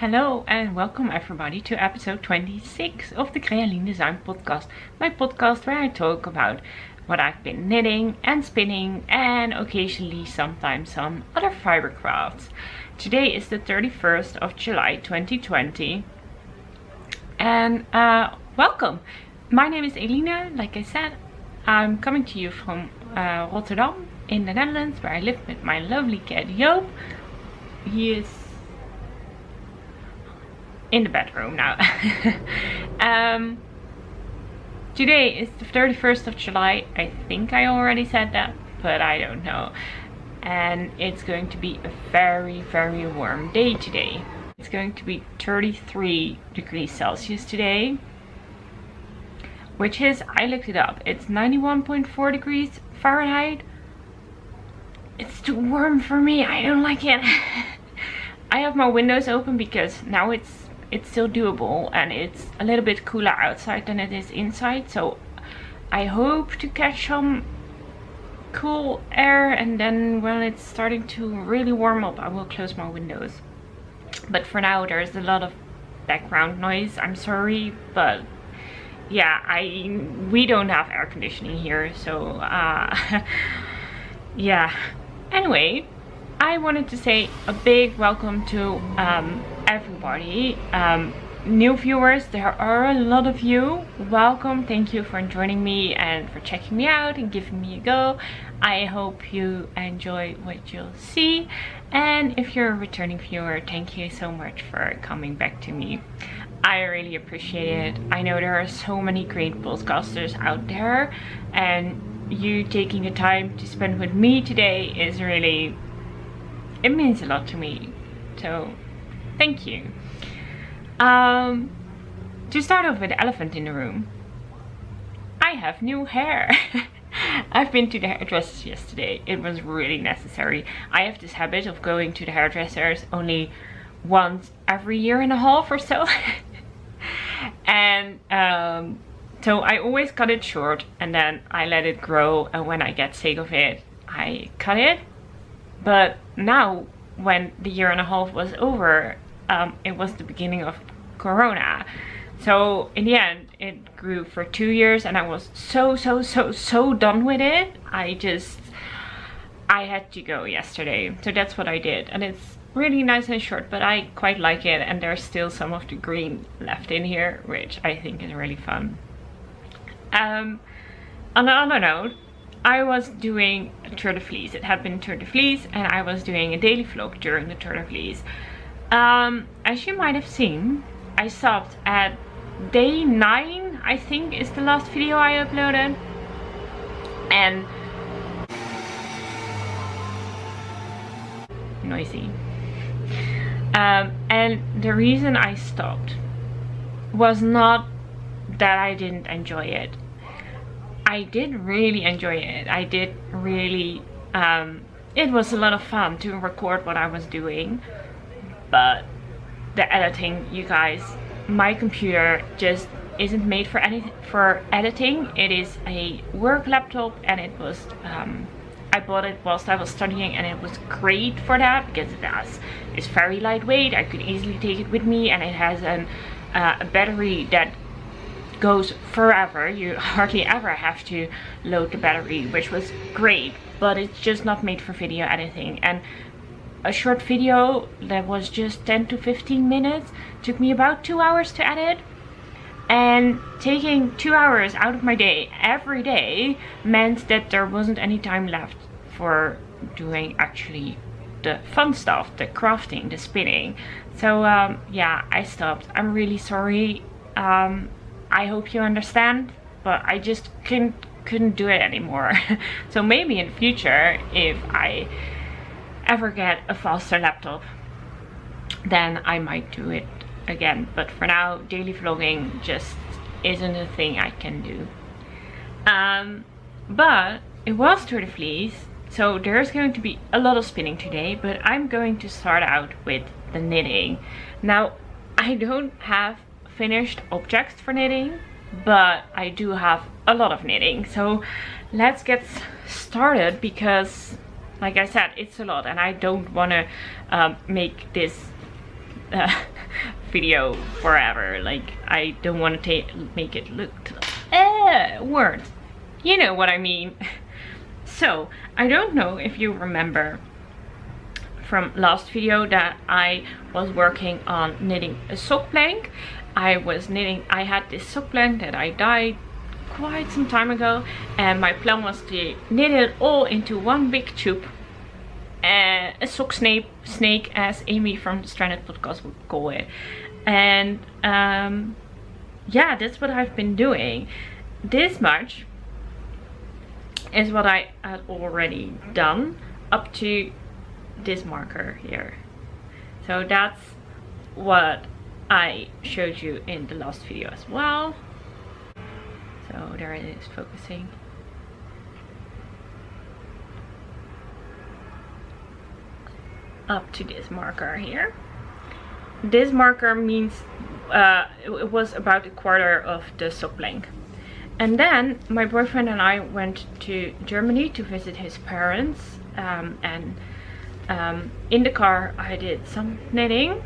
Hello and welcome everybody to episode 26 of the CreaLien Design podcast. My podcast where I talk about what I've been knitting and spinning and occasionally sometimes some other fiber crafts. Today is the 31st of July 2020 and welcome. My name is Elina, like I said. I'm coming to you from Rotterdam in the Netherlands, where I live with my lovely cat Joop. He is in the bedroom now. Today is the 31st of July. I think I already said that, but I don't know. And it's going to be a very, very warm day today. It's going to be 33 degrees Celsius today, which is, I looked it up, it's 91.4 degrees Fahrenheit. It's too warm for me. I don't like it. I have my windows open because now it's still doable and it's a little bit cooler outside than it is inside, so I hope to catch some cool air, and then when it's starting to really warm up I will close my windows. But for now there's a lot of background noise, I'm sorry, but yeah, we don't have air conditioning here, so yeah. Anyway, I wanted to say a big welcome to everybody. New viewers, there are a lot of you. Welcome, thank you for joining me and for checking me out and giving me a go. I hope you enjoy what you'll see, and if you're a returning viewer, thank you so much for coming back to me. I really appreciate it. I know there are so many great podcasters out there, and you taking the time to spend with me today is really, it means a lot to me, so thank you. To start off with the elephant in the room, I have new hair. I've been to the hairdressers yesterday. It was really necessary. I have this habit of going to the hairdressers only once every year and a half or so. And so I always cut it short and then I let it grow, and when I get sick of it I cut it. But now, when the year and a half was over, it was the beginning of Corona. So in the end, it grew for 2 years and I was so done with it. I had to go yesterday. So that's what I did. And it's really nice and short, but I quite like it. And there's still some of the green left in here, which I think is really fun. On another note, I was doing a Tour de Fleece. It had been Tour de Fleece and I was doing a daily vlog during the Tour de Fleece. As you might have seen, I stopped at day 9, I think is the last video I uploaded. And noisy. And the reason I stopped was not that I didn't enjoy it. I did really enjoy it. I did really, it was a lot of fun to record what I was doing, but the editing, you guys, my computer just isn't made for editing. It is a work laptop, and it was, I bought it whilst I was studying, and it was great for that because it's very lightweight. I could easily take it with me, and it has a battery that goes forever. You hardly ever have to load the battery, which was great, but it's just not made for video editing. And a short video that was just 10 to 15 minutes took me about 2 hours to edit, and taking 2 hours out of my day every day meant that there wasn't any time left for doing actually the fun stuff, the crafting, the spinning. So yeah, I stopped. I'm really sorry. I hope you understand, but I just couldn't do it anymore. So maybe in the future, if I ever get a faster laptop, then I might do it again. But for now, daily vlogging just isn't a thing I can do. But it was Tour de Fleece, so there's going to be a lot of spinning today, but I'm going to start out with the knitting. Now, I don't have finished objects for knitting, but I do have a lot of knitting. So let's get started, because like I said, it's a lot and I don't want to make this video forever. Like, I don't want to make it look words. You know what I mean. So I don't know if you remember from last video that I was working on knitting a sock blank. I had this sock blank that I dyed quite some time ago, and my plan was to knit it all into one big tube, a sock snake, as Amy from the Stranded podcast would call it. And yeah, that's what I've been doing. This much is what I had already done up to this marker here. So that's what I showed you in the last video as well. So there it is, focusing. Up to this marker here. This marker means it was about a quarter of the sock blank. And then my boyfriend and I went to Germany to visit his parents, and in the car I did some knitting.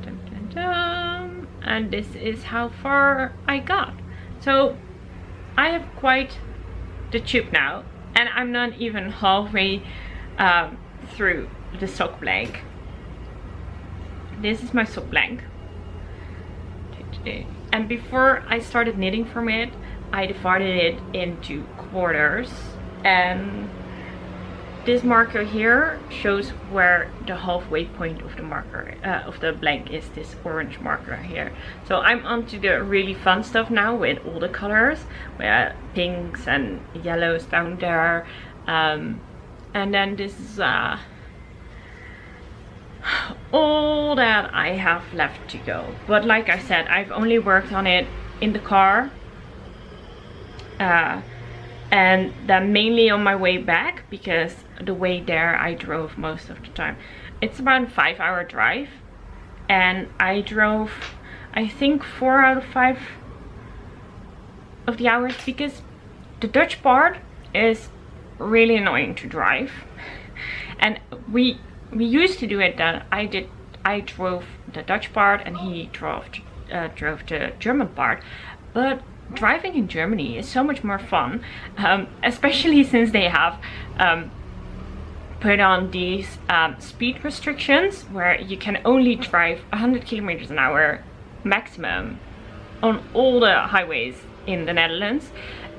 Dun, dun, dun. And this is how far I got. So I have quite the tube now, and I'm not even halfway through the sock blank. This is my sock blank. And before I started knitting from it, I divided it into quarters, and this marker here shows where the halfway point of the marker of the blank is, this orange marker here. So I'm onto the really fun stuff now with all the colors, with pinks and yellows down there, and then this is all that I have left to go. But like I said, I've only worked on it in the car, and then mainly on my way back, because the way there I drove most of the time. It's about a 5-hour drive, and I drove, I think, 4 out of 5 of the hours, because the Dutch part is really annoying to drive. And we used to do it that I drove the Dutch part and he drove the German part. But driving in Germany is so much more fun, especially since they have put on these speed restrictions where you can only drive 100 kilometers an hour maximum on all the highways in the Netherlands,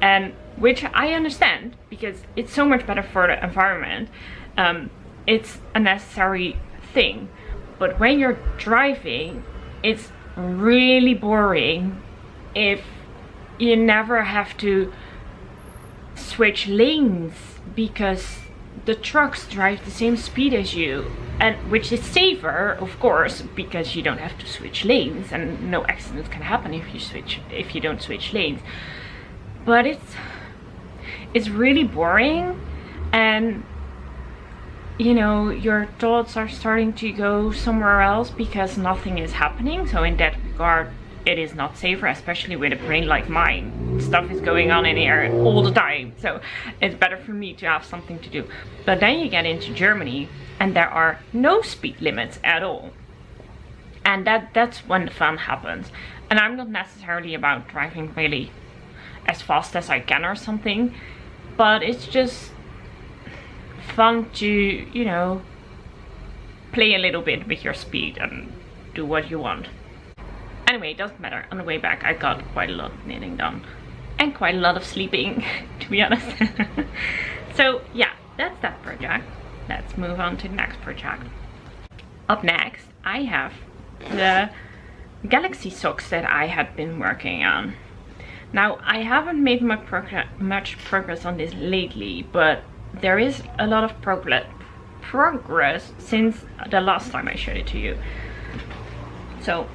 and which I understand because it's so much better for the environment. It's a necessary thing, but when you're driving, it's really boring if you never have to switch lanes, because the trucks drive the same speed as you, and which is safer, of course, because you don't have to switch lanes and no accidents can happen if you don't switch lanes. But it's really boring, and you know, your thoughts are starting to go somewhere else because nothing is happening. So in that regard, it is not safer, especially with a brain like mine. Stuff is going on in here all the time, so it's better for me to have something to do. But then you get into Germany and there are no speed limits at all, and that's when the fun happens. And I'm not necessarily about driving really as fast as I can or something, but it's just fun to, you know, play a little bit with your speed and do what you want. Anyway, it doesn't matter. On the way back I got quite a lot of knitting done and quite a lot of sleeping, to be honest. So yeah, that's that project. Let's move on to the next project. Up next I have the Galaxy socks that I had been working on. Now I haven't made much progress on this lately, but there is a lot of progress since the last time I showed it to you. So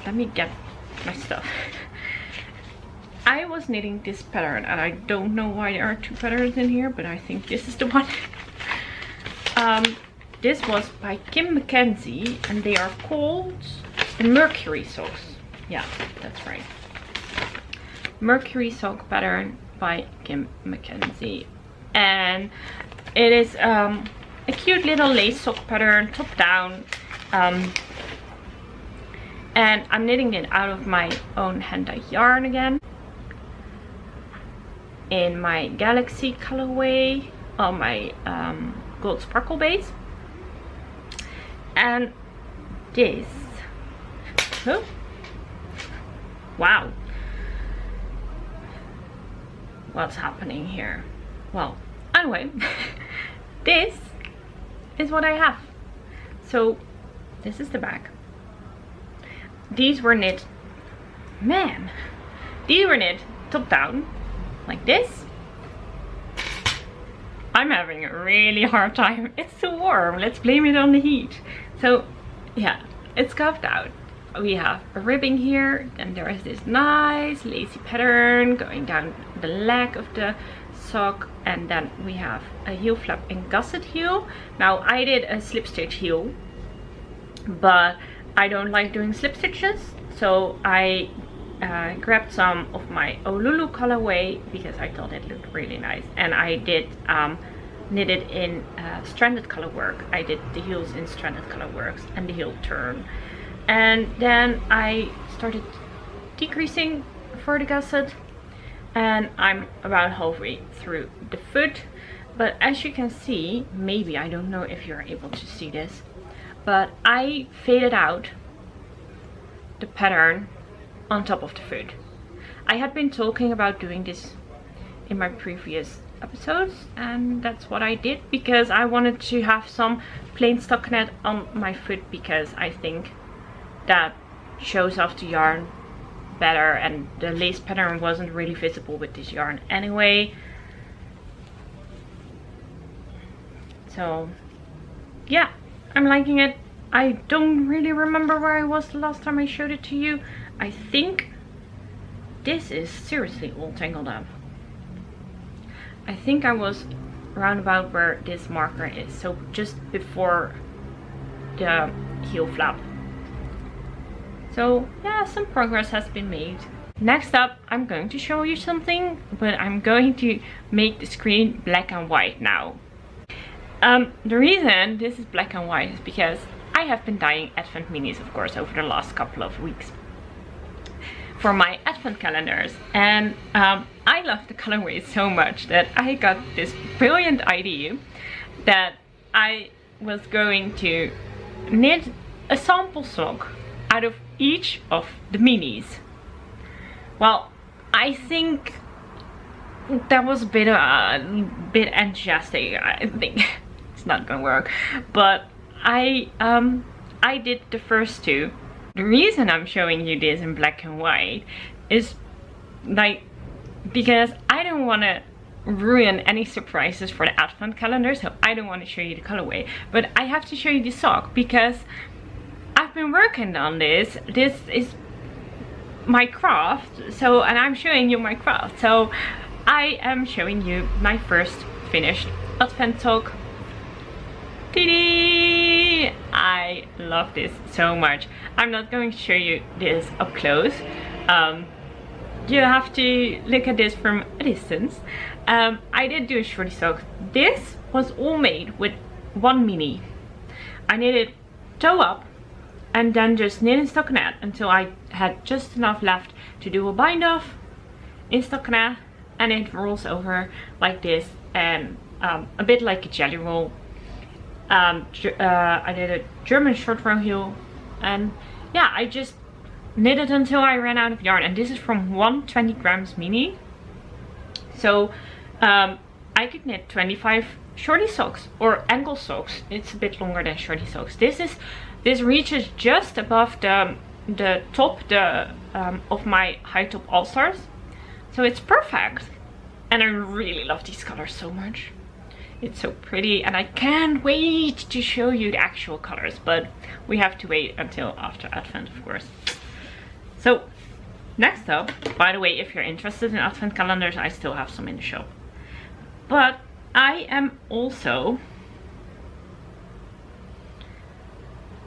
let me get my stuff. I was knitting this pattern, and I don't know why there are two patterns in here, but I think this is the one. This was by McKenzie, and they are called the Mercury Socks. Yeah, that's right. Mercury Sock pattern by McKenzie. And it is a cute little lace sock pattern, top down, And I'm knitting it out of my own hand-dyed yarn again, in my Galaxy colorway on my gold sparkle base. And this, oh, wow, what's happening here? Well, anyway, this is what I have. So this is the back. These were knit, man, these were knit top down like this. I'm having a really hard time. It's so warm. Let's blame it on the heat. So yeah, it's cuffed out. We have a ribbing here, and there is this nice lacy pattern going down the leg of the sock, and then we have a heel flap in gusset heel. Now I did a slip stitch heel, but I don't like doing slip stitches, so I grabbed some of my Olulu colorway because I thought it looked really nice, and I did knit it in stranded color work. I did the heels in stranded color works and the heel turn, and then I started decreasing for the gusset, and I'm about halfway through the foot. But as you can see, maybe, I don't know if you're able to see this, but I faded out the pattern on top of the foot. I had been talking about doing this in my previous episodes, and that's what I did because I wanted to have some plain stockinette on my foot, because I think that shows off the yarn better, and the lace pattern wasn't really visible with this yarn anyway. So yeah, I'm liking it. I don't really remember where I was the last time I showed it to you. I think this is seriously all tangled up. I think I was round about where this marker is, so just before the heel flap. So yeah, some progress has been made. Next up, I'm going to show you something, but I'm going to make the screen black and white now. The reason this is black and white is because I have been dyeing advent minis, of course, over the last couple of weeks for my advent calendars, and I love the colorways so much that I got this brilliant idea that I was going to knit a sample sock out of each of the minis. Well, I think that was a bit enthusiastic. I think it's not gonna work, but I did the first two. The reason I'm showing you this in black and white is like because I don't want to ruin any surprises for the advent calendar, so I don't want to show you the colorway, but I have to show you the sock because I've been working on this. This is my craft, so, and I'm showing you my craft, so I am showing you my first finished advent sock. Ta-da! I love this so much. I'm not going to show you this up close. You have to look at this from a distance. I did do a shorty sock. This was all made with one mini. I knitted toe up and then just knit in stockinette until I had just enough left to do a bind off in stockinette, and it rolls over like this, and a bit like a jelly roll. I did a German short row heel, and yeah, I just knitted until I ran out of yarn, and this is from 120 grams mini, so I could knit 25 shorty socks or ankle socks. It's a bit longer than shorty socks. This reaches just above the top of my high top all stars, so it's perfect, and I really love these colors so much. It's so pretty, and I can't wait to show you the actual colors, but we have to wait until after Advent, of course. So next up, by the way, if you're interested in Advent calendars, I still have some in the shop. But I am also...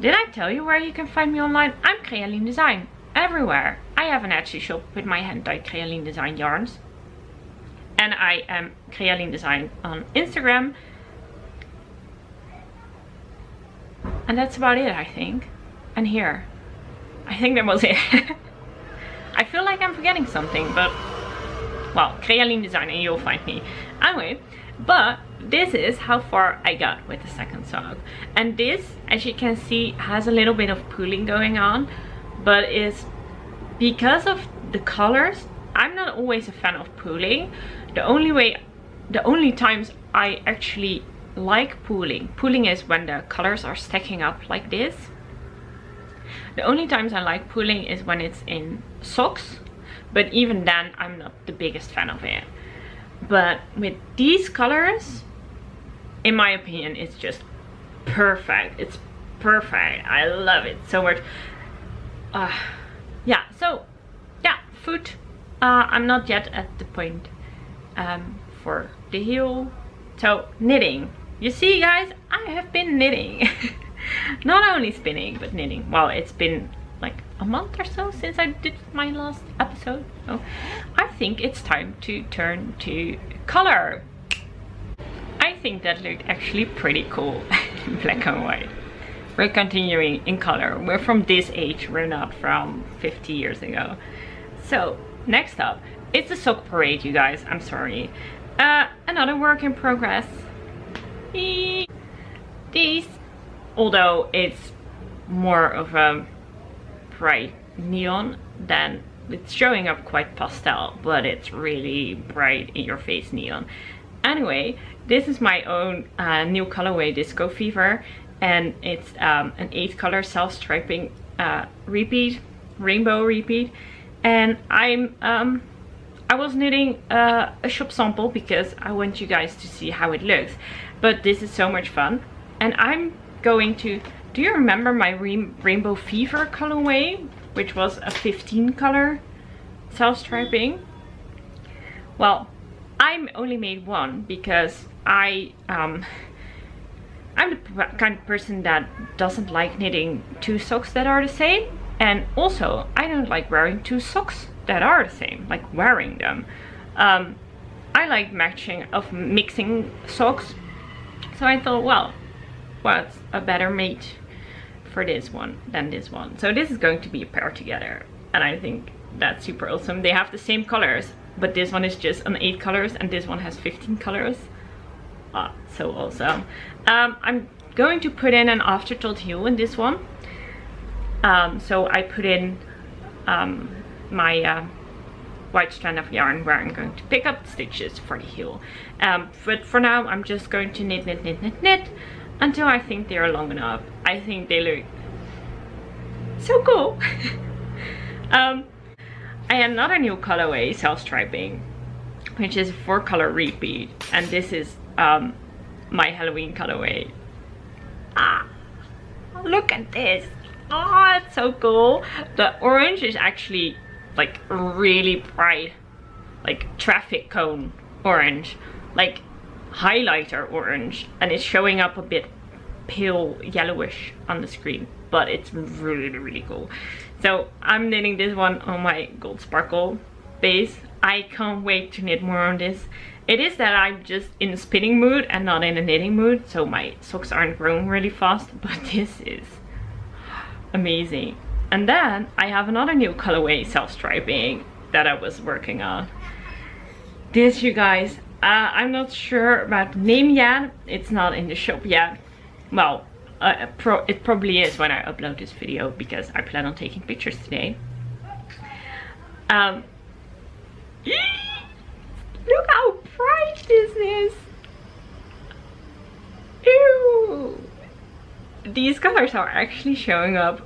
Did I tell you where you can find me online? I'm CreaLien Design everywhere. I have an Etsy shop with my hand-dyed CreaLien Design yarns. And I am CreaLien Design on Instagram. And that's about it, I think. And here, I think that was it. I feel like I'm forgetting something, but well, CreaLien Design and you'll find me. Anyway, but this is how far I got with the second sock. And this, as you can see, has a little bit of pooling going on, but is because of the colors. I'm not always a fan of pooling. The only times I actually like pooling is when the colors are stacking up like this. The only times I like pooling is when it's in socks, but even then I'm not the biggest fan of it. But with these colors, in my opinion, it's just perfect. It's perfect. I love it so much. Yeah, so yeah, foot. I'm not yet at the point for the heel. So knitting. You see, guys, I have been knitting. Not only spinning, but knitting. Well, it's been like a month or so since I did my last episode. So I think it's time to turn to color. I think that looked actually pretty cool in black and white. We're continuing in color. We're from this age, we're not from 50 years ago. So next up, it's a sock parade, you guys. I'm sorry. Another work in progress. These, although it's more of a bright neon, than it's showing up quite pastel, but it's really bright in your face neon. Anyway, this is my own new colorway, Disco Fever, and it's an 8-color self-striping repeat, rainbow repeat. And I was knitting a shop sample because I want you guys to see how it looks. But this is so much fun. And I'm going to, do you remember my Rainbow Fever colorway, which was a 15-color self-striping? Well, I only made one because I'm the kind of person that doesn't like knitting 2 socks that are the same. And also, I don't like wearing 2 socks that are the same, like wearing them. I like mixing socks. So I thought, well, what's a better mate for this one than this one? So this is going to be a pair together. And I think that's super awesome. They have the same colors, but this one is just on 8 colors and this one has 15 colors. So awesome. I'm going to put in an afterthought heel in this one. So I put in my white strand of yarn where I'm going to pick up the stitches for the heel. But for now I'm just going to knit until I think they are long enough. I think they look so cool. I had another new colorway, self-striping, which is a 4-color repeat, and this is my Halloween colorway. Look at this. Oh, it's so cool. The orange is actually like really bright, like traffic cone orange, like highlighter orange, and it's showing up a bit pale yellowish on the screen, but it's really cool. So I'm knitting this one on my gold sparkle base. I can't wait to knit more on this. It is that I'm just in a spinning mood and not in a knitting mood, so my socks aren't growing really fast, but this is amazing. And then I have another new colorway, self-striping, that I was working on. This, you guys, I'm not sure about the name yet. It's not in the shop yet. Well, it probably is when I upload this video because I plan on taking pictures today. Look how bright this is. Ew. These colors are actually showing up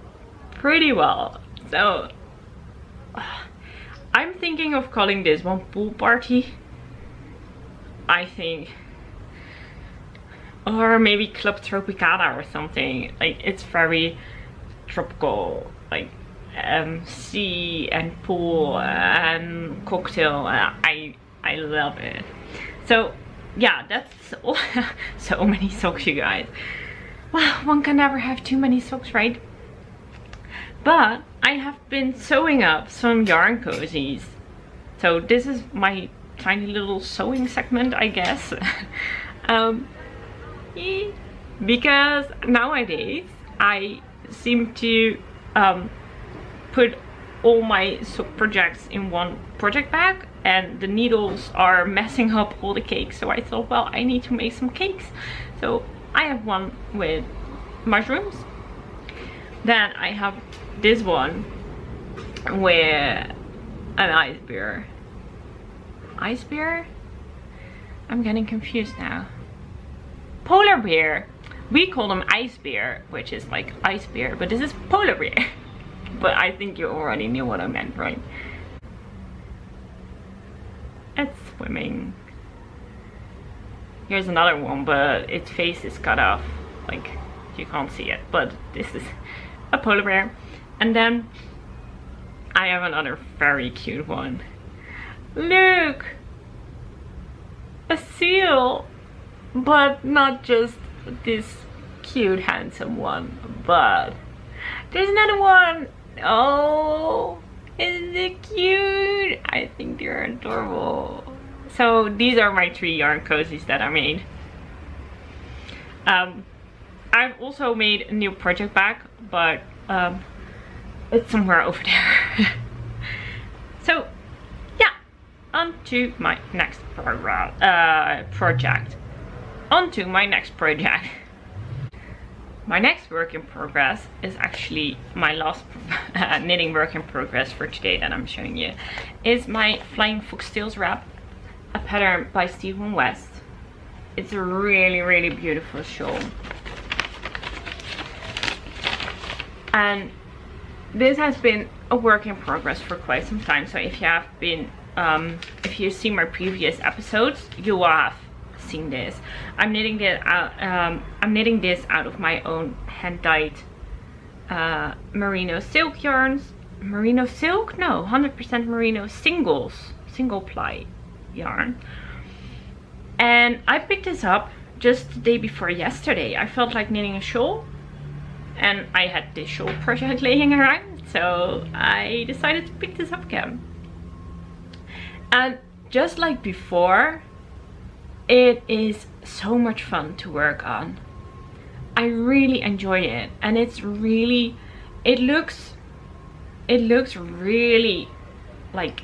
pretty well. So I'm thinking of calling this one Pool Party, I think, or maybe Club Tropicana or something. Like, it's very tropical, like sea and pool and cocktail. I love it. So yeah, that's all. So many socks, you guys. Well, one can never have too many socks, right? But I have been sewing up some yarn cozies. So this is my tiny little sewing segment, I guess. Because nowadays I seem to put all my sock projects in one project bag, and the needles are messing up all the cakes. So I thought, well, I need to make some cakes. So I have one with mushrooms. Then I have this one with an ice bear. Ice bear? I'm getting confused now. Polar bear. We call them ice bear, which is like ice bear, but this is polar bear. But I think you already knew what I meant, right? It's swimming. Here's another one, but its face is cut off. Like, you can't see it, but this is a polar bear. And then I have another very cute one. Look! A seal! But not just this cute, handsome one, but there's another one! Oh, isn't it cute? I think they're adorable. So these are my 3 yarn cozies that I made. I've also made a new project bag, but it's somewhere over there. So yeah, on to my next project. On to my next project. My next work in progress is actually my last knitting work in progress for today that I'm showing you. Is my Flying Foxtail Wrap, a pattern by Stephen West. It's a really, really beautiful shawl. And this has been a work in progress for quite some time. So if you have been, if you've seen my previous episodes, you will have seen this. I'm knitting this out of my own hand-dyed merino silk yarns. Merino silk? No, 100% merino single ply yarn. And I picked this up just the day before yesterday. I felt like knitting a shawl, and I had this shawl project laying around, so I decided to pick this up again. And just like before, it is so much fun to work on. I really enjoy it, and it's really, it looks really like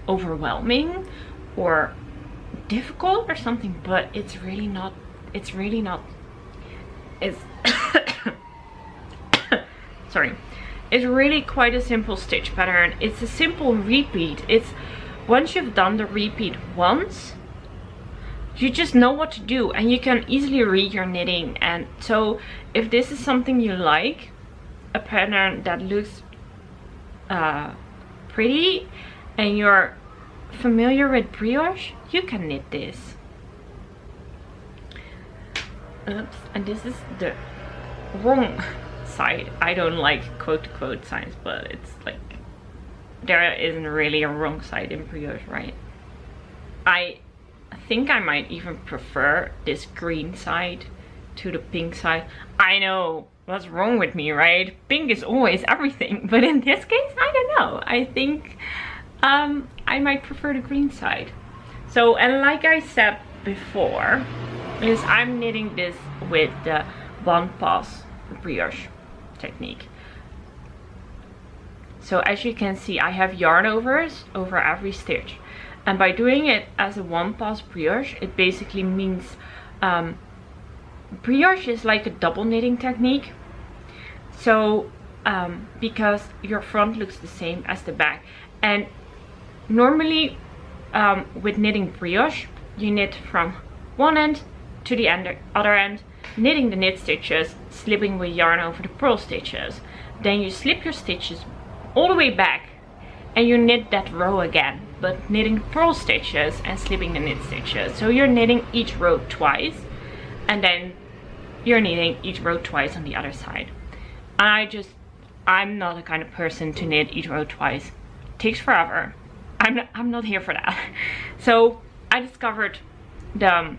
overwhelming or difficult or something, but it's really not. It's sorry, it's really quite a simple stitch pattern. It's a simple repeat. It's once you've done the repeat once, you just know what to do, and you can easily read your knitting. And so if this is something you like, a pattern that looks pretty, and you're familiar with brioche, you can knit this. Oops, and this is the wrong side. I don't like quote signs, but it's like there isn't really a wrong side in brioche, right? I think I might even prefer this green side to the pink side. I know, what's wrong with me, right? Pink is always everything, but in this case, I don't know. I think I might prefer the green side. So, and like I said before, is I'm knitting this with the one pass brioche technique. So as you can see, I have yarn overs over every stitch. And by doing it as a one pass brioche, it basically means brioche is like a double knitting technique. So because your front looks the same as the back, and normally with knitting brioche, you knit from one end to the other end, knitting the knit stitches, slipping with yarn over the purl stitches. Then you slip your stitches all the way back and you knit that row again, but knitting the purl stitches and slipping the knit stitches. So you're knitting each row twice, and then you're knitting each row twice on the other side. I'm not the kind of person to knit each row twice. It takes forever. I'm not here for that. So I discovered the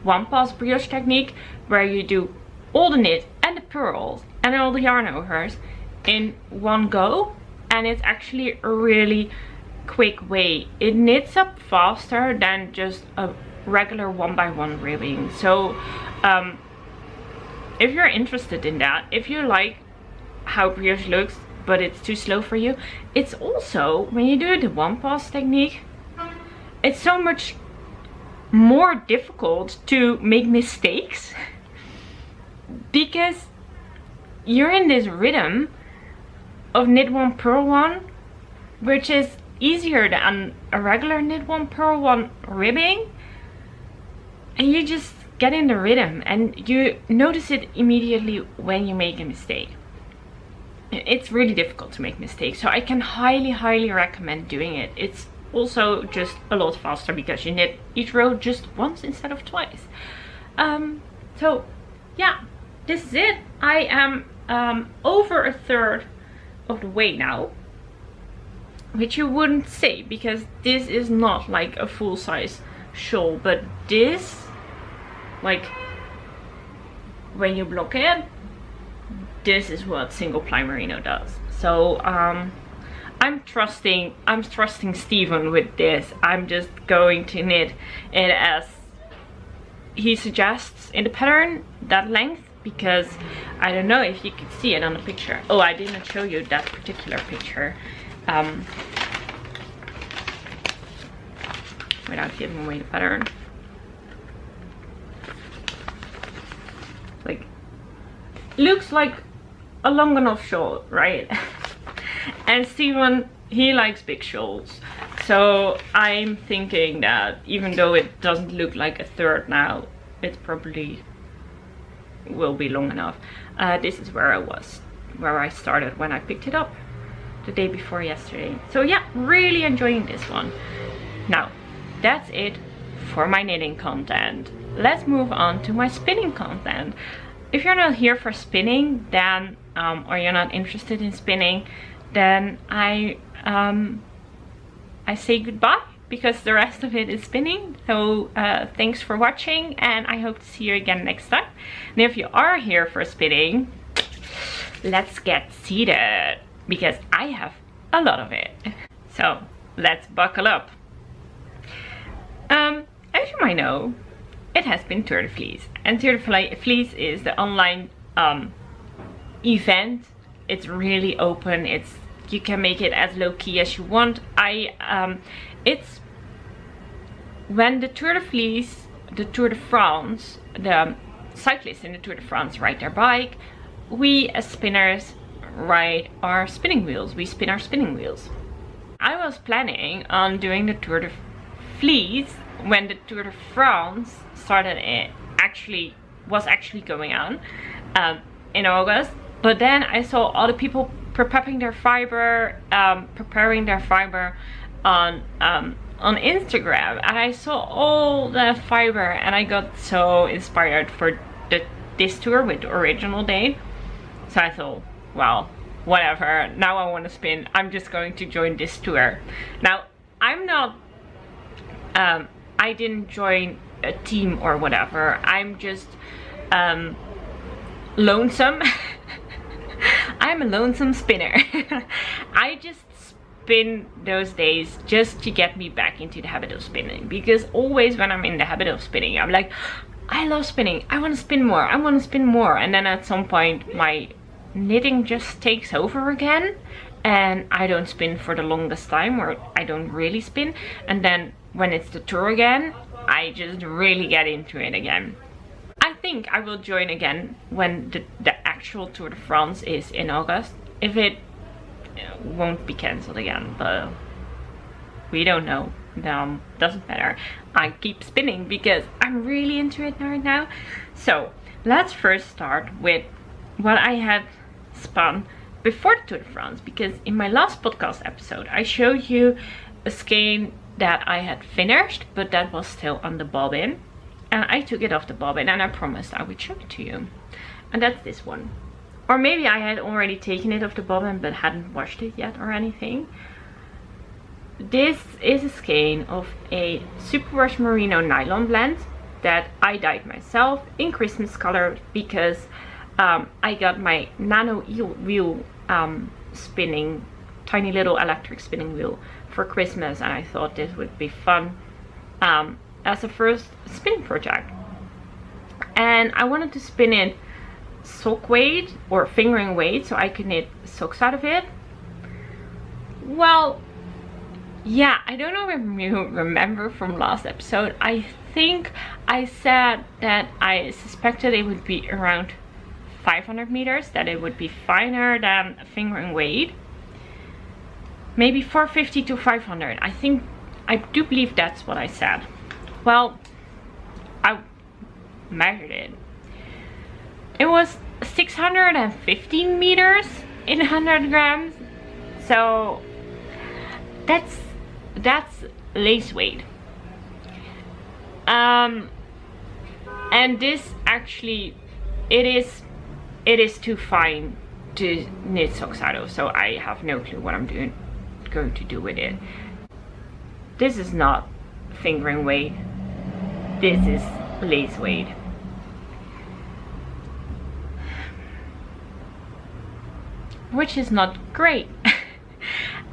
one pass brioche technique, where you do all the knit and the purls and all the yarn overs in one go, and it's actually a really quick way. It knits up faster than just a regular 1x1 ribbing. So if you're interested in that, if you like how brioche looks but it's too slow for you, it's also, when you do the one pass technique, it's so much more difficult to make mistakes because you're in this rhythm of knit one, purl one, which is easier than a regular knit one, purl one ribbing, and you just get in the rhythm and you notice it immediately when you make a mistake. It's really difficult to make mistakes, so I can highly recommend doing it. It's also just a lot faster because you knit each row just once instead of twice. So yeah, this is it. I am over a third of the way now, which you wouldn't say because this is not like a full-size shawl, but this, like, when you block it, this is what single ply merino does. So I'm trusting Stephen with this. I'm just going to knit it as he suggests in the pattern, that length, because I don't know if you could see it on the picture. Oh, I didn't show you that particular picture without giving away the pattern. Like, looks like a long enough shawl, right? And Steven, he likes big shawls, so I'm thinking that even though it doesn't look like a third now, it probably will be long enough. This is where I started when I picked it up the day before yesterday. So yeah, really enjoying this one. Now that's it for my knitting content. Let's move on to my spinning content. If you're not here for spinning, then or you're not interested in spinning, then I say goodbye, because the rest of it is spinning. So thanks for watching, and I hope to see you again next time. And if you are here for spinning, let's get seated, because I have a lot of it. So let's buckle up. As you might know, it has been Tour de Fleece, and Tour de Fleece is the online event. It's really open. You can make it as low-key as you want. It's when the Tour de Fleece, the Tour de France, the cyclists in the Tour de France ride their bike, we as spinners ride our spinning wheels. We spin our spinning wheels. I was planning on doing the Tour de Fleece when the Tour de France started. It was actually going on in August, but then I saw all the people preparing their Fibre on Instagram, and I saw all the Fibre, and I got so inspired for this tour with the original date. So I thought, well, whatever, now I want to spin, I'm just going to join this tour. Now I'm not I didn't join a team or whatever. I'm just lonesome. I'm a lonesome spinner. I just spin those days just to get me back into the habit of spinning, because always when I'm in the habit of spinning, I'm like, I love spinning, I want to spin more, I want to spin more, and then at some point my knitting just takes over again and I don't spin for the longest time, or I don't really spin, and then when it's the tour again, I just really get into it again. I think I will join again when the actual Tour de France is in August, if it won't be cancelled again, but we don't know. Doesn't matter. I keep spinning because I'm really into it right now. So let's first start with what I had spun before the Tour de France, because in my last podcast episode I showed you a skein that I had finished, but that was still on the bobbin, and I took it off the bobbin and I promised I would show it to you, and that's this one. Or maybe I had already taken it off the bobbin but hadn't washed it yet or anything. This is a skein of a superwash merino nylon blend that I dyed myself in Christmas color, because I got my Nano wheel spinning, tiny little electric spinning wheel for Christmas, and I thought this would be fun as a first spinning project. And I wanted to spin it sock weight or fingering weight so I could knit socks out of it. Well, yeah, I don't know if you remember from last episode, I think I said that I suspected it would be around 500 meters, that it would be finer than fingering weight. Maybe 450 to 500. I do believe that's what I said. Well, I measured it. It was 615 meters in 100 grams. So that's lace weight. And this actually, it is too fine to knit socks out of, so I have no clue what I'm going to do with it. This is not fingering weight, this is lace weight. Which is not great.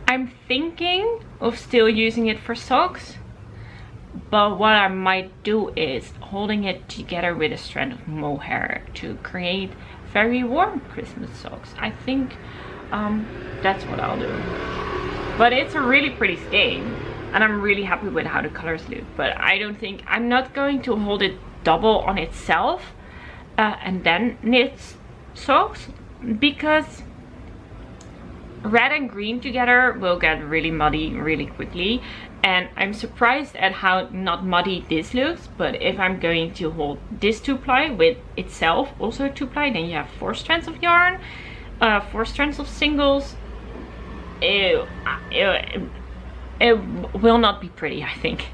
I'm thinking of still using it for socks, but what I might do is holding it together with a strand of mohair to create very warm Christmas socks. I think that's what I'll do. But it's a really pretty skein and I'm really happy with how the colors look, but I'm not going to hold it double on itself and then knit socks, because red and green together will get really muddy really quickly, and I'm surprised at how not muddy this looks. But if I'm going to hold this 2-ply with itself also 2-ply, then you have 4 strands of yarn, 4 strands of singles. It will not be pretty, I think.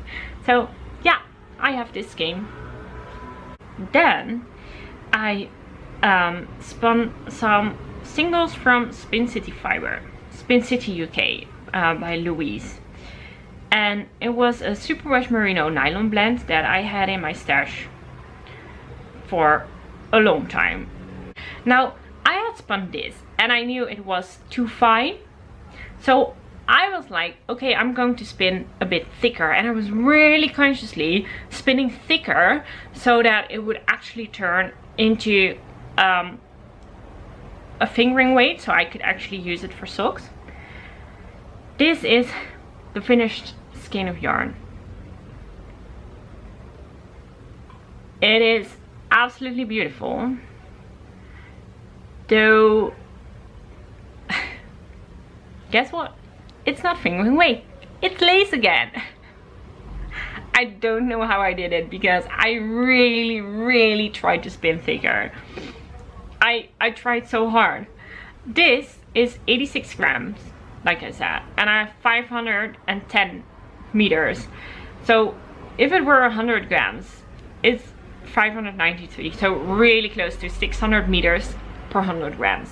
So yeah, I have this skein. Then I spun some singles from Fibre, SpinCityUK by Louise, and it was a superwash merino nylon blend that I had in my stash for a long time. Now I had spun this and I knew it was too fine, so I was like, okay, I'm going to spin a bit thicker, and I was really consciously spinning thicker so that it would actually turn into a fingering weight, so I could actually use it for socks. This is the finished skein of yarn. It is absolutely beautiful, though guess what? It's not fingering weight, it's lace again. I don't know how I did it, because I really tried to spin thicker. I tried so hard. This is 86 grams, like I said, and I have 510 meters. So if it were 100 grams, it's 593, so really close to 600 meters per 100 grams.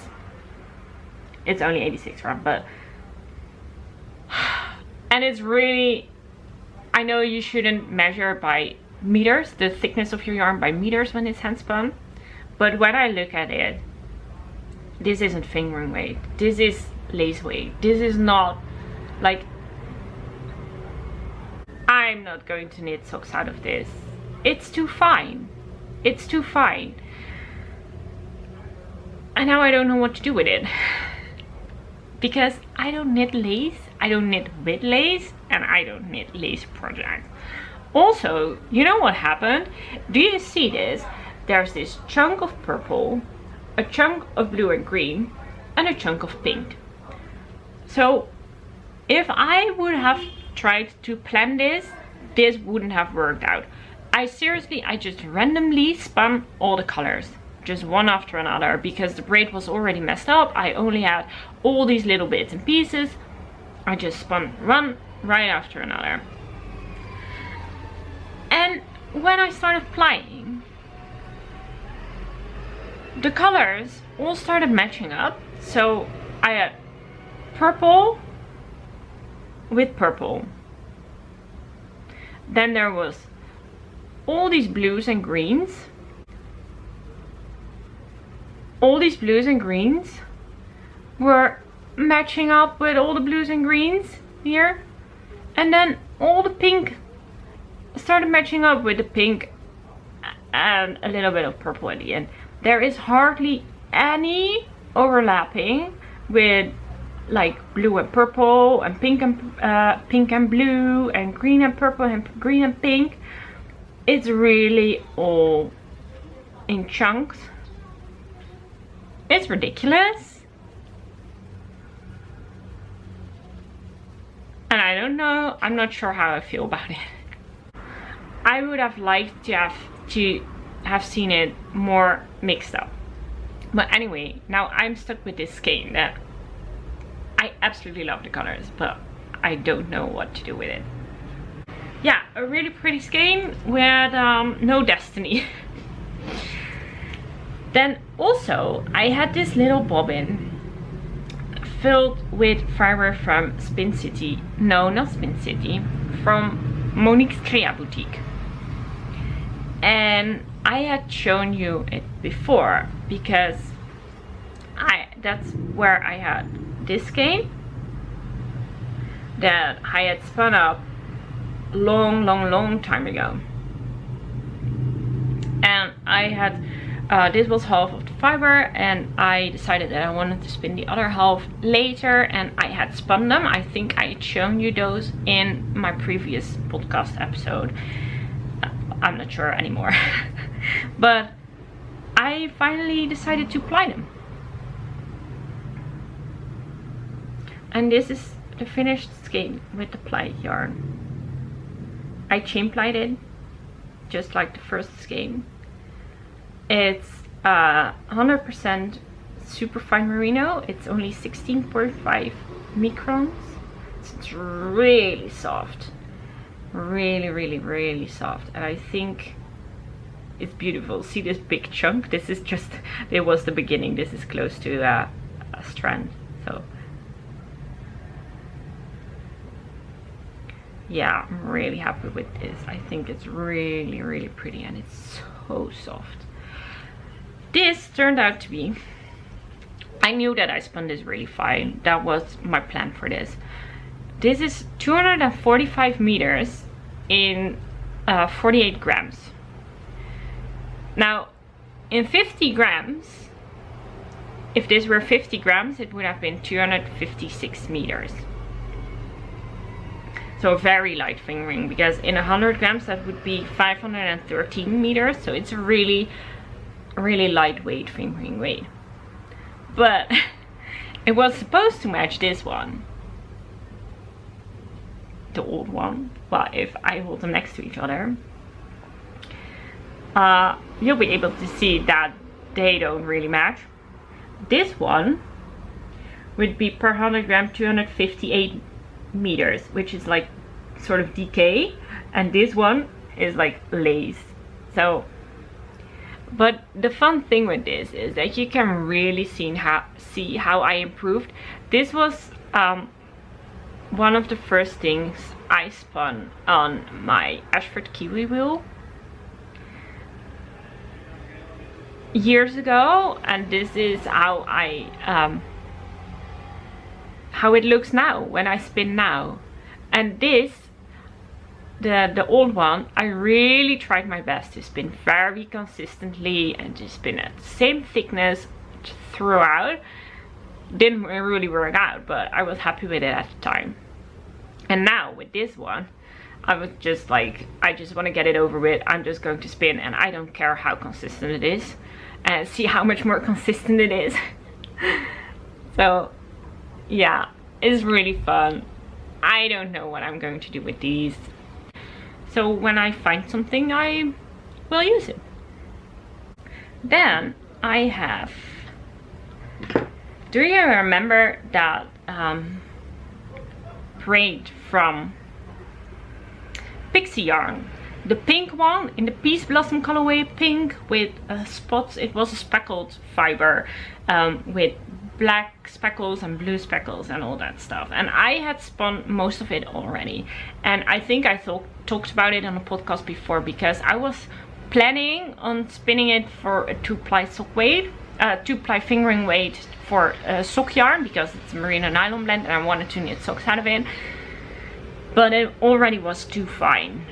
It's only 86 grams, but and it's really, I know you shouldn't measure by meters, the thickness of your yarn by meters when it's hand spun, but when I look at it, this isn't fingering weight, this is lace weight. This is not like, I'm not going to knit socks out of this. It's too fine. It's too fine. And now I don't know what to do with it. Because I don't knit lace, I don't knit with lace, and I don't knit lace projects. Also, you know what happened? Do you see this? There's this chunk of purple, a chunk of blue and green, and a chunk of pink. So if I would have tried to plan this, this wouldn't have worked out. I just randomly spun all the colors, just one after another, because the braid was already messed up. I only had all these little bits and pieces. I just spun one right after another. And when I started plying, the colors all started matching up. So I had purple with purple. Then there was all these blues and greens. All these blues and greens were matching up with all the blues and greens here. And then all the pink started matching up with the pink and a little bit of purple at the end. there is hardly any overlapping with like blue and purple and pink and blue and green and purple and green and pink. It's really all in chunks. It's ridiculous. And I don't know, I'm not sure how I feel about it. I would have liked to have seen it more mixed up. But anyway, now I'm stuck with this skein that I absolutely love the colors, but I don't know what to do with it. Yeah, a really pretty skein with no destiny. Then also I had this little bobbin filled with fiber from SpinCity. No, not SpinCity, from Moniques Crea Boutique. And I had shown you it before because that's where I had this skein that I had spun up long time ago. And I had this was half of the fiber, and I decided that I wanted to spin the other half later, and I had spun them. I think I had shown you those in my previous podcast episode. I'm not sure anymore. But I finally decided to ply them. And this is the finished skein with the plied yarn. I chain plied it just like the first skein. It's 100% super fine merino. It's only 16.5 microns. It's really soft. Really soft. And I think it's beautiful. See this big chunk? This is just, it was the beginning. This is close to a strand. So yeah, I'm really happy with this. I think it's really pretty, and it's so soft. This turned out to be, I knew that I spun this really fine. That was my plan for this. This is 245 meters in 48 grams. Now, in 50 grams, if this were 50 grams, it would have been 256 meters. So very light fingering, because in 100 grams that would be 513 meters. So it's a really lightweight fingering weight. But it was supposed to match this one, the old one. Well, if I hold them next to each other, you'll be able to see that they don't really match. This one would be per 100 gram 258 meters, which is like sort of decay, and this one is like lace. So, but the fun thing with this is that you can really see how I improved. This was one of the first things I spun on my Ashford Kiwi wheel years ago, and this is how how it looks now when I spin now. And this, the old one, I really tried my best to spin very consistently and to spin at the same thickness throughout. Didn't really work out, but I was happy with it at the time. And now with this one, I was just like, I just want to get it over with. I'm just going to spin, and I don't care how consistent it is, and see how much more consistent it is. So yeah, it's really fun. I don't know what I'm going to do with these. So when I find something, I will use it. Then I have, do you remember that braid from Pixie Yarn? The pink one in the Peace Blossom colorway, pink with spots. It was a speckled fiber with black speckles and blue speckles and all that stuff. And I had spun most of it already. And I think I talked about it on a podcast before, because I was planning on spinning it for a 2-ply sock weight, 2-ply fingering weight for sock yarn, because it's a merino nylon blend and I wanted to knit socks out of it. But it already was too fine.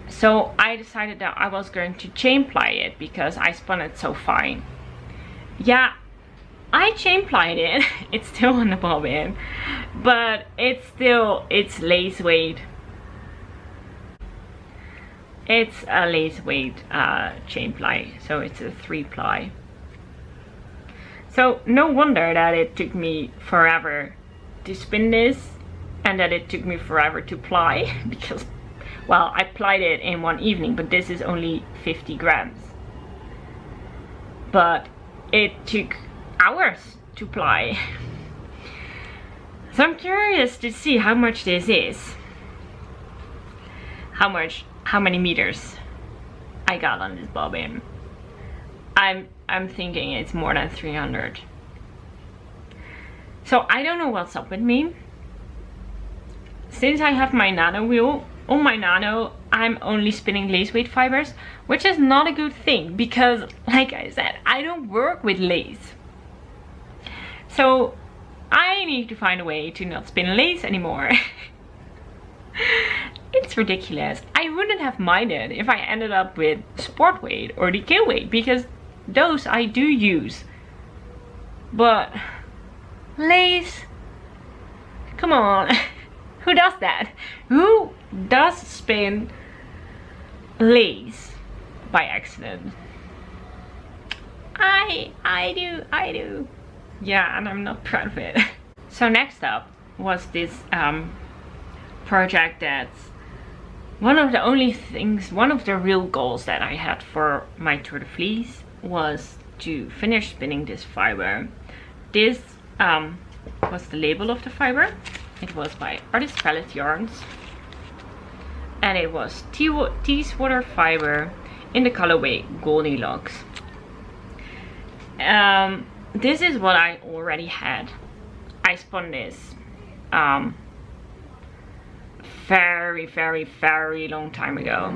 So I decided that I was going to chain ply it because I spun it so fine. Yeah, I chain plied it. It's still on the bobbin, but it's lace weight. It's a lace weight chain ply, so it's a 3-ply. So no wonder that it took me forever to spin this and that it took me forever to ply because, well, I plied it in one evening, but this is only 50 grams. But it took hours to ply. So I'm curious to see how much this is. How many meters I got on this bobbin. I'm thinking it's more than 300. So I don't know what's up with me. Since I have my Nano wheel, on my Nano I'm only spinning lace weight fibers, which is not a good thing because, like I said, I don't work with lace. So I need to find a way to not spin lace anymore. It's ridiculous. I wouldn't have minded if I ended up with sport weight or DK weight because those I do use. But lace, come on. Who does that? Who does spin lace by accident? I do. Yeah, and I'm not proud of it. So next up was this project that's one of the real goals that I had for my Tour de Fleece was to finish spinning this fiber. This was the label of the fiber. It was by Artist Palette Yarns, and it was Teeswater fiber in the colorway Goldilocks. This is what I already had. I spun this very long time ago.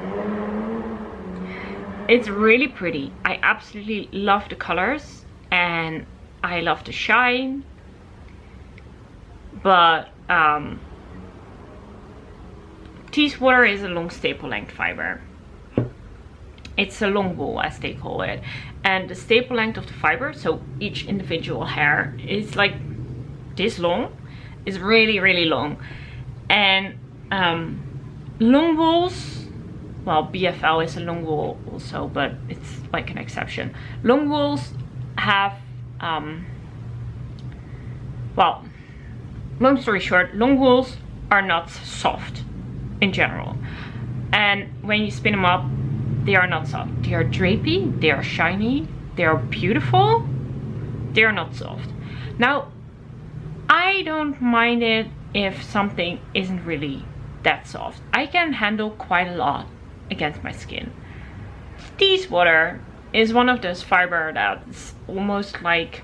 It's really pretty. I absolutely love the colors and I love the shine, but Teeswater is a long staple length fiber. It's a long wool, as they call it, and the staple length of the fiber, so each individual hair is like this long, is really long. And long wools, well, BFL is a long wool also, but it's like an exception. Long wools have well, long story short, long wools are not soft in general, and when you spin them up, they are not soft. They are drapey, they are shiny, they are beautiful, they are not soft. Now, I don't mind it if something isn't really that soft. I can handle quite a lot against my skin. Teeswater is one of those fiber that's almost like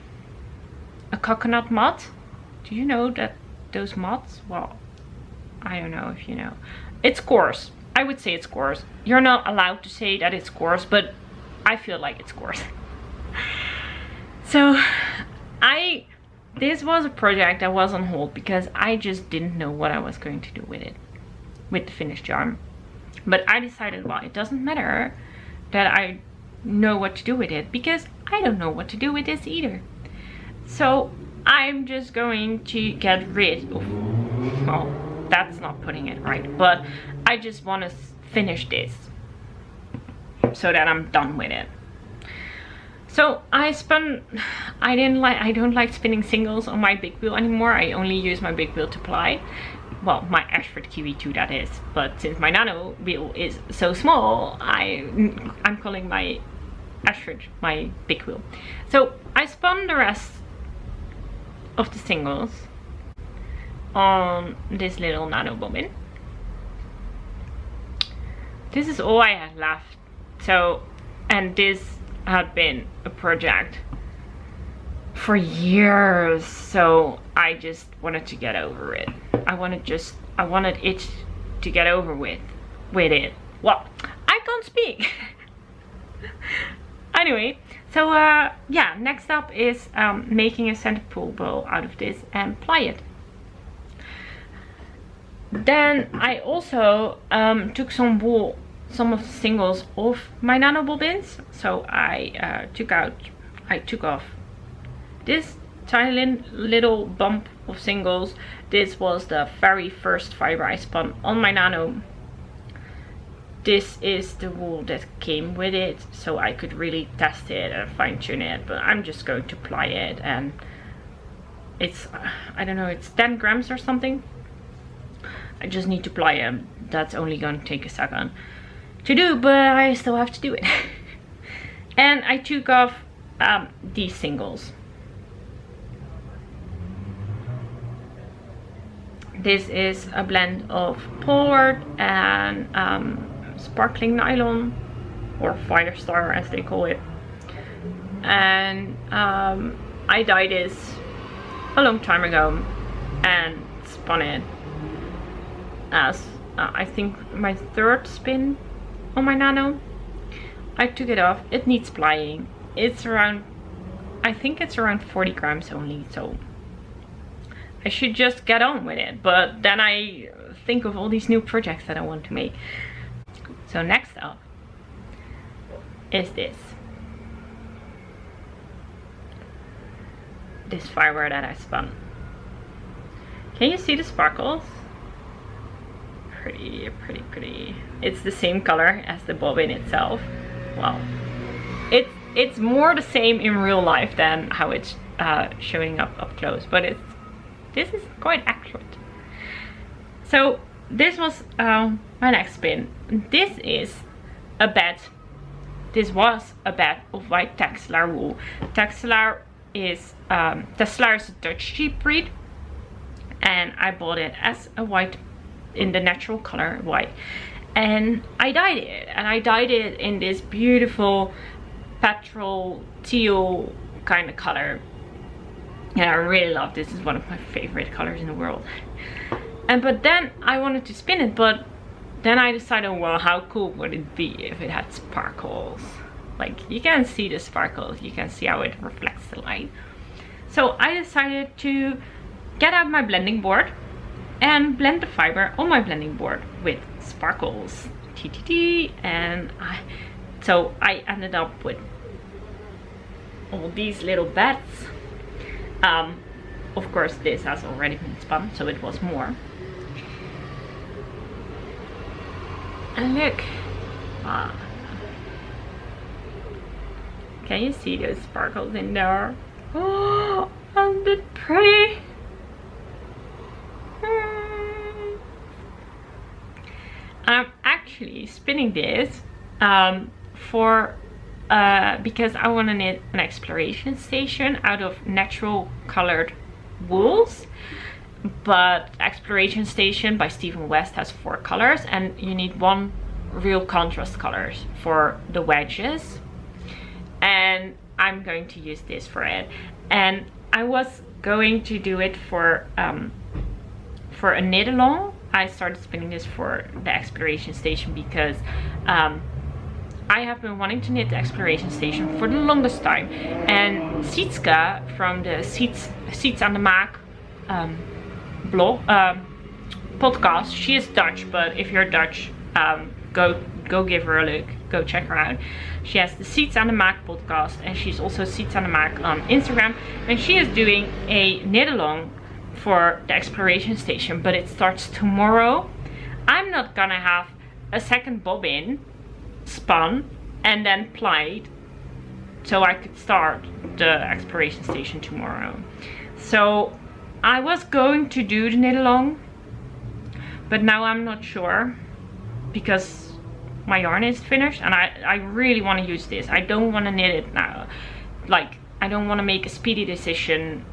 a coconut mud. Do you know that those muds? Well, I don't know if you know. It's coarse. I would say it's coarse. You're not allowed to say that it's coarse, but I feel like it's coarse. So this was a project that was on hold because I just didn't know what I was going to do with it, with the finished yarn. But I decided, well, it doesn't matter that I know what to do with it because I don't know what to do with this either. So I'm just going to get rid of, well, that's not putting it right, but I just want to finish this so that I'm done with it. So I don't like spinning singles on my big wheel anymore. I only use my big wheel to ply. Well, my Ashford Kiwi too, that is. But since my Nano wheel is so small, I'm calling my Ashford my big wheel. So I spun the rest of the singles on this little Nano bobbin. This is all I had left. So, and this had been a project for years, so I just wanted to get over it. I wanted it to get over with it. Well, I can't speak. Anyway, so yeah, next up is making a center pull bow out of this and ply it. Then I also took some wool, some of the singles off my Nano bobbins, so I took off this tiny little bump of singles. This was the very first fiber I spun on my Nano. This is the wool that came with it, so I could really test it and fine tune it, but I'm just going to ply it, and it's I don't know, it's 10 grams or something. I just need to ply it. That's only going to take a second to do, but I still have to do it. And I took off these singles. This is a blend of pollard and sparkling nylon, or Firestar as they call it. And I dyed this a long time ago and spun it as I think my third spin on my Nano. I took it off. It needs plying. It's around, I think it's around 40 grams only, so I should just get on with it. But then I think of all these new projects that I want to make. So next up is this fiber that I spun. Can you see the sparkles? Pretty, pretty, pretty. It's the same color as the bobbin itself. Well, it's more the same in real life than how it's showing up close, but this is quite accurate. So this was my next spin. This is a bed. This was a bed of white Texlar wool. Texlar is a Dutch sheep breed, and I bought it as a white, in the natural color white, and I dyed it, and I dyed it in this beautiful petrol teal kind of color, and I really love this. Is one of my favorite colors in the world. And but then I wanted to spin it, but then I decided, well, how cool would it be if it had sparkles? Like, you can see the sparkles, you can see how it reflects the light. So I decided to get out my blending board and blend the fiber on my blending board with sparkles. And so I ended up with all these little beds. Of course, this has already been spun, so it was more. And look, can you see those sparkles in there? Oh, isn't it pretty? I'm actually spinning this because I want to knit an exploration station out of natural colored wools. But Exploration Station by Stephen West has 4 colors, and you need 1 real contrast colors for the wedges, and I'm going to use this for it. And I was going to do it for a knit along. I started spinning this for the Exploration Station because I have been wanting to knit the Exploration Station for the longest time, and Sietske from the Seats on the Maak blog podcast, she is Dutch, but if you're Dutch, go give her a look, go check her out. She has the Seats on the Maak podcast, and she's also Seats on the Maak on Instagram, and she is doing a knit along for the Exploration Station, but it starts tomorrow. I'm not gonna have a second bobbin spun and then plied so I could start the Exploration Station tomorrow. So I was going to do the knit along, but now I'm not sure because my yarn is finished, and I really want to use this. I don't want to knit it now. Like, I don't want to make a speedy decision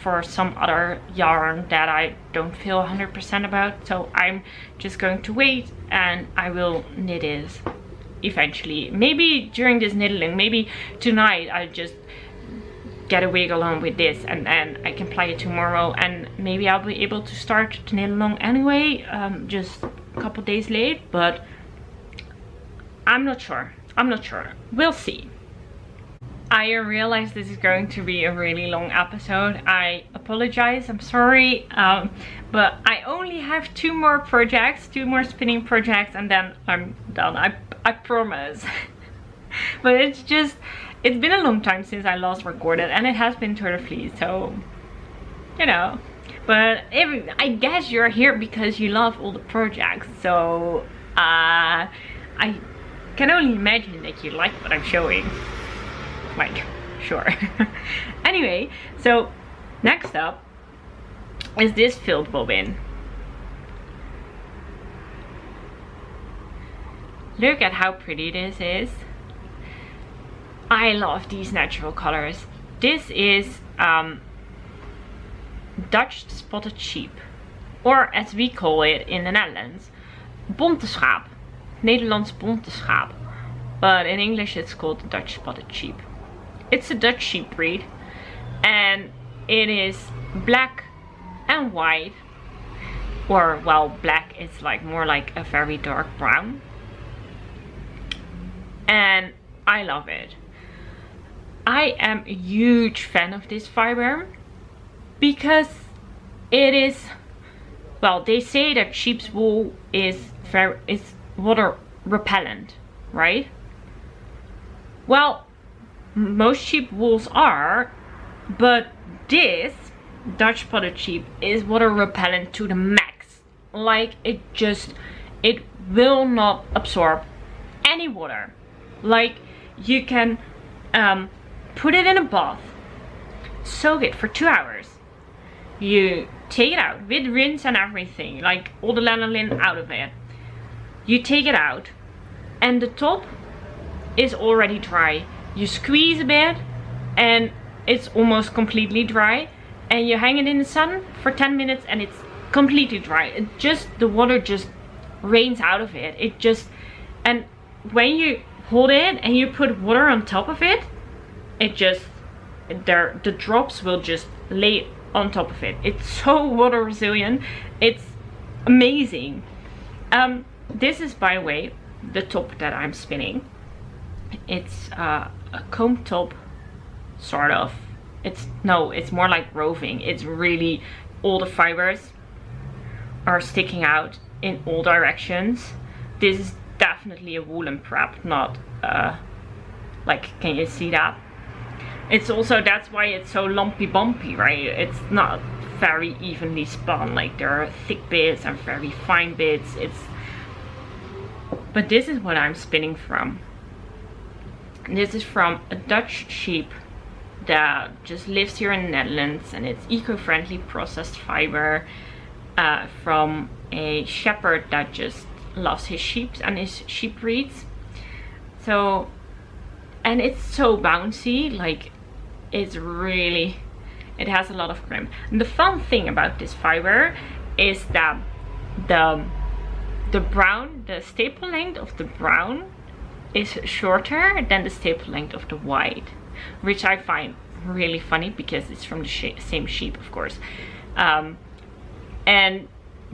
for some other yarn that I don't feel 100% about. So I'm just going to wait, and I will knit it eventually. Maybe during this knitting, maybe tonight I just get a wiggle on with this, and then I can ply it tomorrow, and maybe I'll be able to start to knit along anyway, just a couple days late, but I'm not sure. We'll see. I realize this is going to be a really long episode. I apologize, I'm sorry, but I only have 2 more projects, 2 more spinning projects, and then I'm done. I promise. But it's been a long time since I last recorded, and it has been Turtle Fleece, so you know. But I guess you're here because you love all the projects, so I can only imagine that you like what I'm showing. Like, sure. Anyway, so next up is this filled bobbin. Look at how pretty this is. I love these natural colors. This is Dutch spotted sheep, or as we call it in the Netherlands, bonte schaap. Nederlands bonte schaap. But in English it's called Dutch spotted sheep. It's a Dutch sheep breed, and it is black and white, or well, black is like more like a very dark brown, and I love it. I am a huge fan of this fiber because it is, well, they say that sheep's wool is water repellent, right? Well, most sheep wools are, but this Dutch spotted sheep is water repellent to the max. Like, it will not absorb any water. Like, you can put it in a bath, soak it for 2 hours, you take it out with rinse and everything, like all the lanolin out of it, you take it out, and the top is already dry. You squeeze a bit and it's almost completely dry, and you hang it in the sun for 10 minutes and it's completely dry. The water just rains out of it. And when you hold it and you put water on top of it, the drops will just lay on top of it. It's so water resilient. It's amazing. This is, by the way, the top that I'm spinning. It's a comb top, sort of. It's more like roving. It's really, all the fibers are sticking out in all directions. This is definitely a woolen prep, not like, can you see that? It's also, that's why it's so lumpy bumpy, right? It's not very evenly spun. Like, there are thick bits and very fine bits. But this is what I'm spinning from. This is from a Dutch sheep that just lives here in the Netherlands, and it's eco-friendly processed fiber from a shepherd that just loves his sheep and his sheep breeds. So, and it's so bouncy, like, it's really, it has a lot of crimp. And the fun thing about this fiber is that the staple length of the brown is shorter than the staple length of the white, which I find really funny because it's from the same sheep, of course, and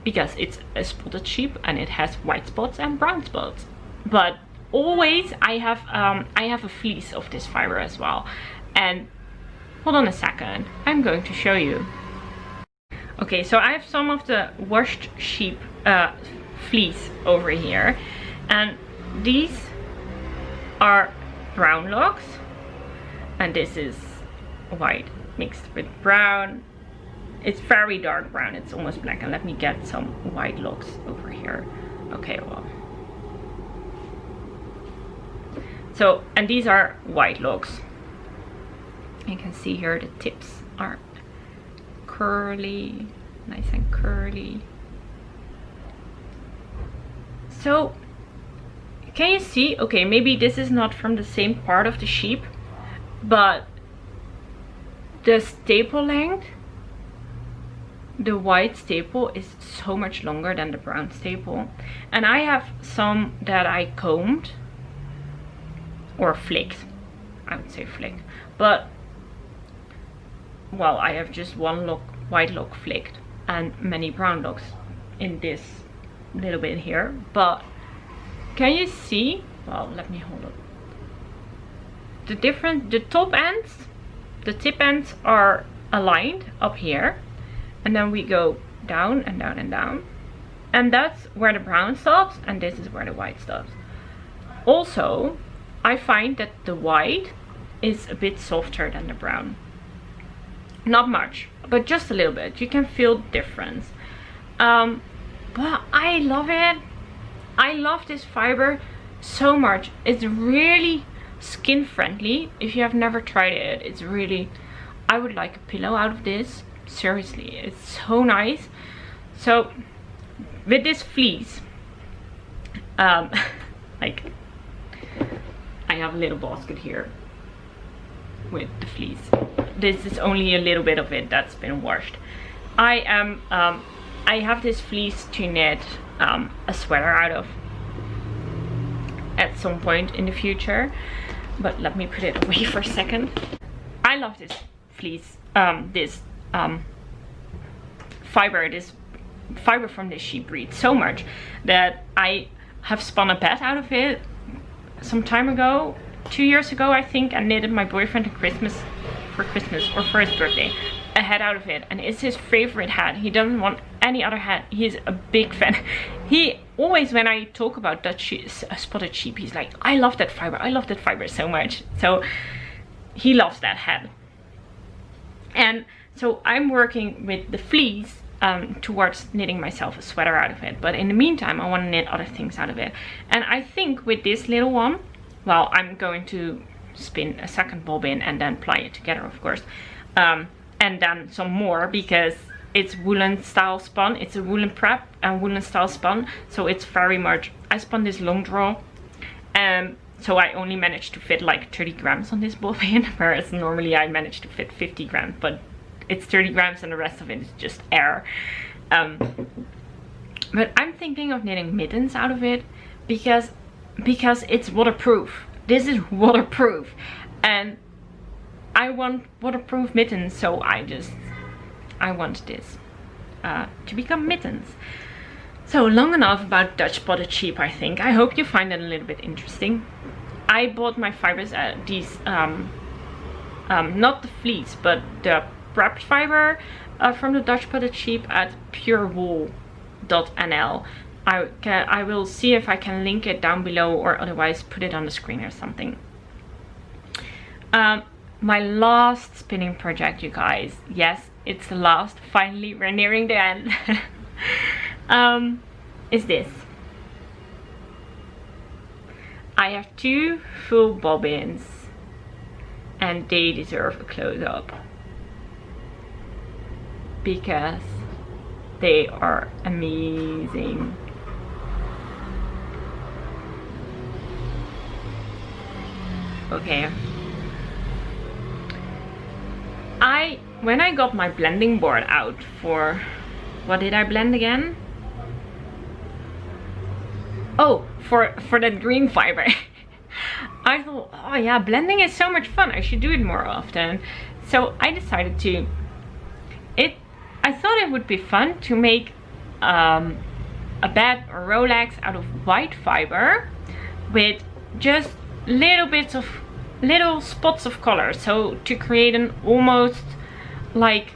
because it's a spotted sheep and it has white spots and brown spots. But always I have a fleece of this fiber as well, and hold on a second, I'm going to show you. Okay, so I have some of the washed sheep fleece over here, and these are brown locks, and this is white mixed with brown. It's very dark brown, it's almost black. And let me get some white locks over here. Okay, well, so, and these are white locks. You can see here the tips are curly, nice and curly. So, can you see? Okay, maybe this is not from the same part of the sheep, but the staple length, the white staple is so much longer than the brown staple. And I have some that I combed or flicked. I would say flicked, but well, I have just one white lock flicked and many brown locks in this little bit here. But can you see? Well, let me hold up. the top ends, the tip ends are aligned up here, and then we go down and down and down, and that's where the brown stops, and this is where the white stops. Also, I find that the white is a bit softer than the brown. Not much, but just a little bit. You can feel the difference. But I love it. I love this fiber so much. It's really skin friendly. If you have never tried it, it's really, I would like a pillow out of this. Seriously, it's so nice. So with this fleece, like, I have a little basket here with the fleece. This is only a little bit of it that's been washed. I have this fleece to knit a sweater out of at some point in the future, but let me put it away for a second. I love this fleece, this fiber from this sheep breed so much that I have spun a bed out of it some time ago, 2 years ago I think, and knitted my boyfriend for Christmas or for his birthday a hat out of it, and it's his favorite hat. He doesn't want any other hat. He's a big fan. He always, when I talk about Dutch spotted sheep, he's like, I love that fiber, I love that fiber so much. So he loves that hat. And so I'm working with the fleece towards knitting myself a sweater out of it, but in the meantime I want to knit other things out of it. And I think with this little one, well, I'm going to spin a second bobbin and then ply it together, of course, and then some more, because it's woolen style spun. It's a woolen prep and woolen style spun, so it's very much, I spun this long draw, so I only managed to fit like 30 grams on this bobbin, whereas normally I manage to fit 50 grams, but it's 30 grams and the rest of it is just air. But I'm thinking of knitting mittens out of it, because it's waterproof. This is waterproof, and I want waterproof mittens, so I want this to become mittens. So long enough about Dutch spotted sheep, I think. I hope you find it a little bit interesting. I bought my fibers at these, not the fleece, but the wrapped fiber from the Dutch spotted sheep at purewool.nl. I will see if I can link it down below, or otherwise put it on the screen or something. My last spinning project, you guys. Yes, it's the last. Finally, we're nearing the end. Is this. I have 2 full bobbins, and they deserve a close-up because they are amazing. Okay. When I got my blending board out for, what did I blend again? Oh, for that green fiber. I thought, oh yeah, blending is so much fun, I should do it more often. So I decided to, I thought it would be fun to make a bed or Rolex out of white fiber with just little spots of color, so to create an almost like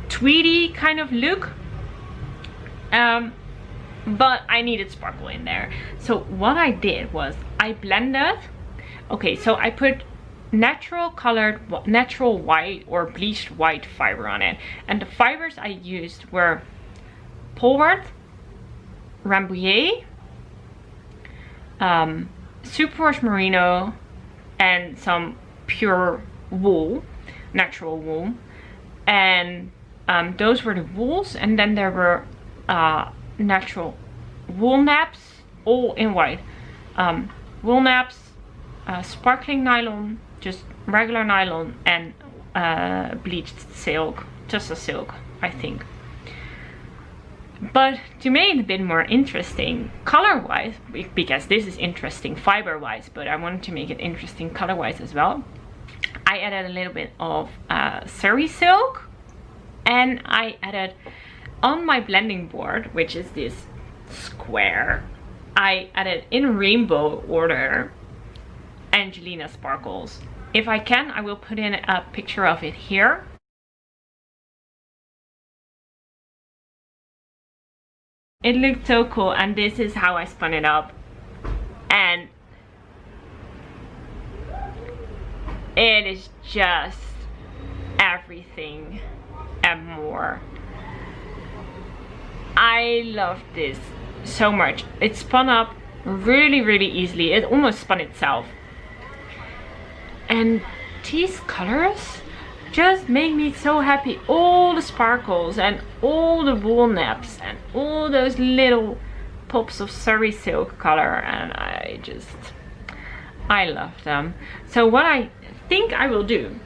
tweedy kind of look, but I needed sparkle in there. So what I did was I blended, okay, so I put natural white or bleached white fiber on it, and the fibers I used were Polwart, Rambouillet, superwash merino, and some pure wool, natural wool, and those were the wools. And then there were natural wool naps, all in white, wool naps, sparkling nylon, just regular nylon, and bleached silk, just a silk, I think. But to make it a bit more interesting color-wise, because this is interesting fiber-wise, but I wanted to make it interesting color-wise as well, I added a little bit of sari silk, and I added on my blending board, which is this square, I added in rainbow order Angelina sparkles. If I can, I will put in a picture of it here. It looked so cool, and this is how I spun it up. And it is just everything and more. I love this so much. It spun up really easily. It almost spun itself. And these colors just make me so happy. All the sparkles and all the wool naps and all those little pops of Surrey silk color, and I love them. So what I think I will do,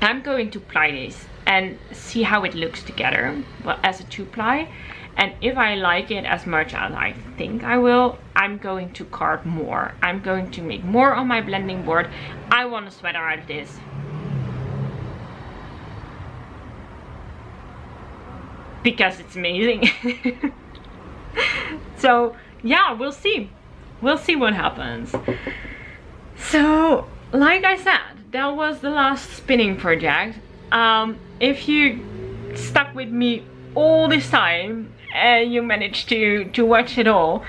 I'm going to ply this and see how it looks together, well, as a 2-ply. And if I like it as much as I think I will, I'm going to card more. I'm going to make more on my blending board. I want a sweater out of this. Because it's amazing. So yeah, we'll see. We'll see what happens. So like I said, that was the last spinning project. If you stuck with me all this time and you managed to watch it all,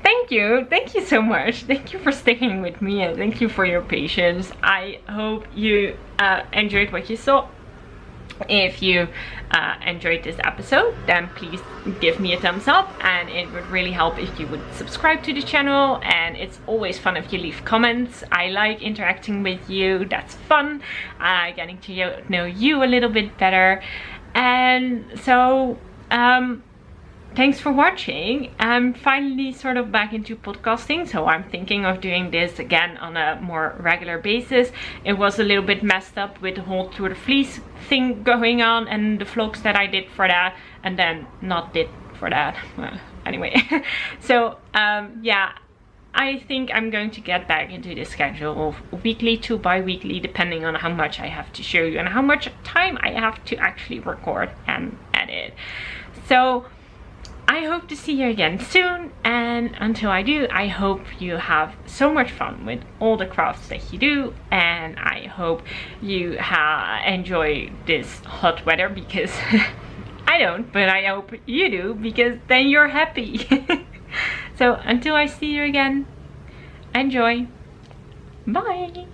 thank you so much. Thank you for sticking with me, and thank you for your patience. I hope you enjoyed what you saw. If you enjoyed this episode, then please give me a thumbs up, and it would really help if you would subscribe to the channel. And it's always fun if you leave comments. I like interacting with you. That's fun, getting to know you a little bit better. And so thanks for watching. I'm finally sort of back into podcasting, so I'm thinking of doing this again on a more regular basis. It was a little bit messed up with the whole Tour de Fleece thing going on and the vlogs that I did for that, and then not did for that. Well, anyway. So yeah, I think I'm going to get back into the schedule of weekly to bi-weekly, depending on how much I have to show you and how much time I have to actually record and edit. So I hope to see you again soon, and until I do, I hope you have so much fun with all the crafts that you do, and I hope you enjoy this hot weather, because I don't, but I hope you do, because then you're happy. So until I see you again, enjoy. Bye.